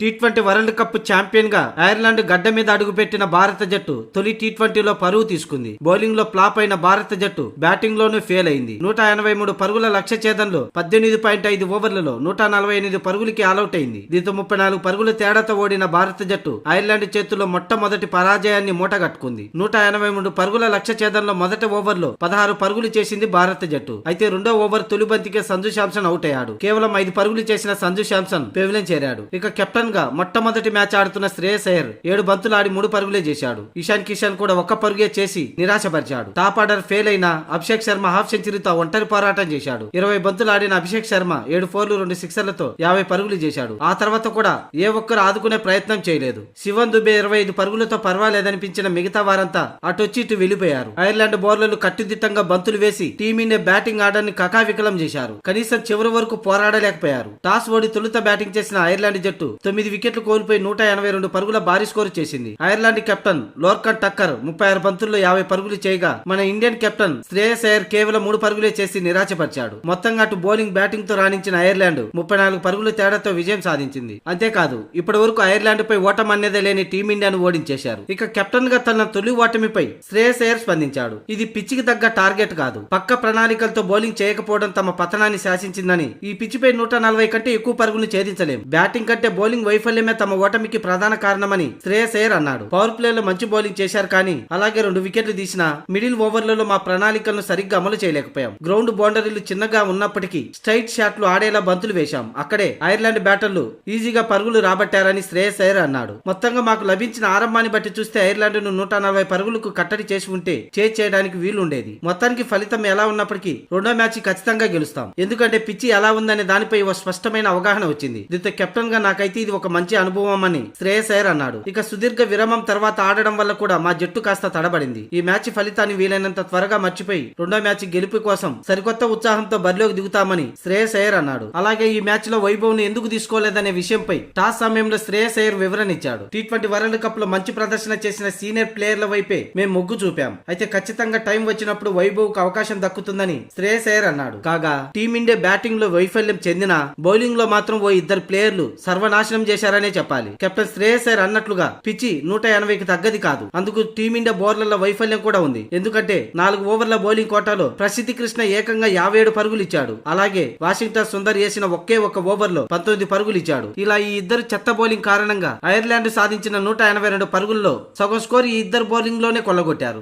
T20 world cup champion గా Ireland గడ్డ మీద అడుగుపెట్టిన భారత జట్టు తొలి టీ20లో పరువు తీసుకుంది. బౌలింగ్ లో ఫ్లాప్ అయిన భారత జట్టు బ్యాటింగ్ లోనూ ఫెయిల్ అయింది. 183 పరుగుల లక్ష్య ఛేదంలో 18.5 ఓవర్లలో 148 పరుగులకి ఆలౌట్ అయింది. దీంతో 34 పరుగుల తేడాతో ఓడిన భారత జట్టు ఐర్లాండ్ చేతుల్లో మొట్టమొదటి పరాజయాన్ని మూటగట్టుకుంది. 183 పరుగుల లక్ష్య ఛేదంలో మొదటి ఓవర్లో 16 పరుగులు చేసింది భారత జట్టు. అయితే రెండో ఓవర్ తొలి బంతికే సంజు శాంసన్ అవుట్ అయ్యాడు. కేవలం 5 పరుగులు చేసిన సంజు శాంసన్ పెవిలియన్ చేరాడు. ఇక కెప్టెన్ గా మొట్టమొదటి మ్యాచ్ ఆడుతున్న శ్రేయస్ అయ్యర్ 7 బంతులు ఆడి 3 పరుగులే చేశాడు. ఇషాన్ కిషన్ కూడా 1 పరుగే చేసి నిరాశపరిచాడు. టాప్ ఆర్డర్ ఫెయిల్ అయిన అభిషేక్ శర్మ హాఫ్ సెంచరీతో ఒంటరి పోరాటం చేశాడు. 20 బంతులు ఆడిన అభిషేక్ శర్మ 7 ఫోర్లు 2 సిక్సర్లతో 50 పరుగులు చేశాడు. ఆ తర్వాత కూడా ఏ ఒక్కరు ఆదుకునే ప్రయత్నం చేయలేదు. శివన్ దుబే 25 పరుగులతో పర్వాలేదనిపించిన మిగతా వారంతా అటొచ్చి ఇటు వెళ్లిపోయారు. ఐర్లాండ్ బౌలర్లు కట్టుదిట్టంగా బంతులు వేసి టీమిండియా బ్యాటింగ్ ఆర్డర్ ని కకావికలం చేశారు. కనీసం చివరి వరకు పోరాడలేకపోయారు. టాస్ ఓడి తొలుత బ్యాటింగ్ చేసిన ఐర్లాండ్ జట్టు 9 వికెట్లు కోల్పోయి 182 పరుగుల భారీ స్కోరు చేసింది. ఐర్లాండ్ కెప్టెన్ లోర్కన్ టక్కర్ 36 బంతుల్లో 50 పరుగులు చేయగా మన ఇండియన్ కెప్టెన్ శ్రేయస్ అయ్యర్ కేవలం 3 పరుగులే చేసి నిరాశపరిచాడు. మొత్తంగా అటు బౌలింగ్ బ్యాటింగ్ తో రాణించిన ఐర్లాండ్ 34 పరుగుల తేడాతో విజయం సాధించింది. అంతేకాదు ఇప్పటి వరకు ఐర్లాండ్ పై ఓటమి అనేదే లేని టీమిండియాను ఓడించేశారు. ఇక కెప్టెన్ గా తన తొలి ఓటమిపై శ్రేయస్ అయ్యర్ స్పందించాడు. ఇది పిచ్చికి తగ్గ టార్గెట్ కాదు, పక్క ప్రణాళికలతో బౌలింగ్ చేయకపోవడం తమ పతనాన్ని శాసించిందని. ఈ పిచ్చిపై 140 కంటే ఎక్కువ పరుగులు ఛేదించలేం. బ్యాటింగ్ కంటే బౌలింగ్ వైఫల్యమే తమ ఓటమికి ప్రధాన కారణమని శ్రేయస్ అయ్యర్ అన్నాడు. పవర్ ప్లేలో మంచి బౌలింగ్ చేశారు, కానీ అలాగే 2 వికెట్లు తీసిన మిడిల్ ఓవర్లలో మా ప్రణాళికలను సరిగ్గా అమలు చేయలేకపోయాం. గ్రౌండ్ బౌండరీలు చిన్నగా ఉన్నప్పటికీ స్ట్రైట్ షాట్లు ఆడేలా బంతులు వేశాం. అక్కడే ఐర్లాండ్ బ్యాటర్లు ఈజీగా పరుగులు రాబట్టారని శ్రేయస్ అయ్యర్ అన్నాడు. మొత్తంగా మాకు లభించిన ఆరంభాన్ని బట్టి చూస్తే ఐర్లాండ్ ను 140 పరుగులకు కట్టడి చేసి ఉంటే చేయడానికి వీలుండేది. మొత్తానికి ఫలితం ఎలా ఉన్నప్పటికీ రెండో మ్యాచ్ ఖచ్చితంగా గెలుస్తాం. ఎందుకంటే పిచ్చి ఎలా ఉందనే దానిపై ఓ స్పష్టమైన అవగాహన వచ్చింది. దీంతో కెప్టెన్ గా నాకైతే ఇది ఒక మంచి అనుభవం అని శ్రేయస్ అయ్యర్ అన్నాడు. ఇక సుదీర్ఘ విరామం తర్వాత ఆడడం వల్ల కూడా మా జట్టు కాస్త తడబడింది. ఈ మ్యాచ్ ఫలితాన్ని వీలైనంత త్వరగా మర్చిపోయి రెండో మ్యాచ్ గెలుపు కోసం సరికొత్త ఉత్సాహంతో బరిలోకి దిగుతామని శ్రేయస్ అయ్యర్ అన్నాడు. అలాగే ఈ మ్యాచ్ లో వైభవ్ ను ఎందుకు తీసుకోలేదనే విషయంపై టాస్ సమయంలో శ్రేయస్ అయ్యర్ వివరణ ఇచ్చాడు. టీ20 వరల్డ్ కప్ లో మంచి ప్రదర్శన చేసిన సీనియర్ ప్లేయర్ల వైపే మేము మొగ్గు చూపాం. అయితే ఖచ్చితంగా టైం వచ్చినప్పుడు వైభవ్ కు అవకాశం దక్కుతుందని శ్రేయస్ అయ్యర్ అన్నాడు. కాగా టీమిండియా బ్యాటింగ్ లో వైఫల్యం చెందిన బౌలింగ్ లో మాత్రం ఓ 2 ప్లేయర్లు సర్వనాశనం చేశారనే చెప్పాలి. కెప్టెన్ శ్రేయస్ అయ్యర్ అన్నట్లుగా పిచ్చి 180కి తగ్గది కాదు. అందుకు టీమిండియా బౌలర్ల వైఫల్యం కూడా ఉంది. ఎందుకంటే 4 ఓవర్ల బౌలింగ్ కోటాలో ప్రసిద్ధి కృష్ణ ఏకంగా 57 పరుగులు ఇచ్చాడు. అలాగే వాషింగ్టన్ సుందర్ వేసిన ఒకే ఒక ఓవర్ లో 19 పరుగులు ఇచ్చాడు. ఇలా ఈ ఇద్దరు చెత్త బౌలింగ్ కారణంగా ఐర్లాండ్ సాధించిన 182 పరుగుల్లో సగం స్కోర్ ఈ ఇద్దరు బౌలింగ్ లోనే కొల్లగొట్టారు.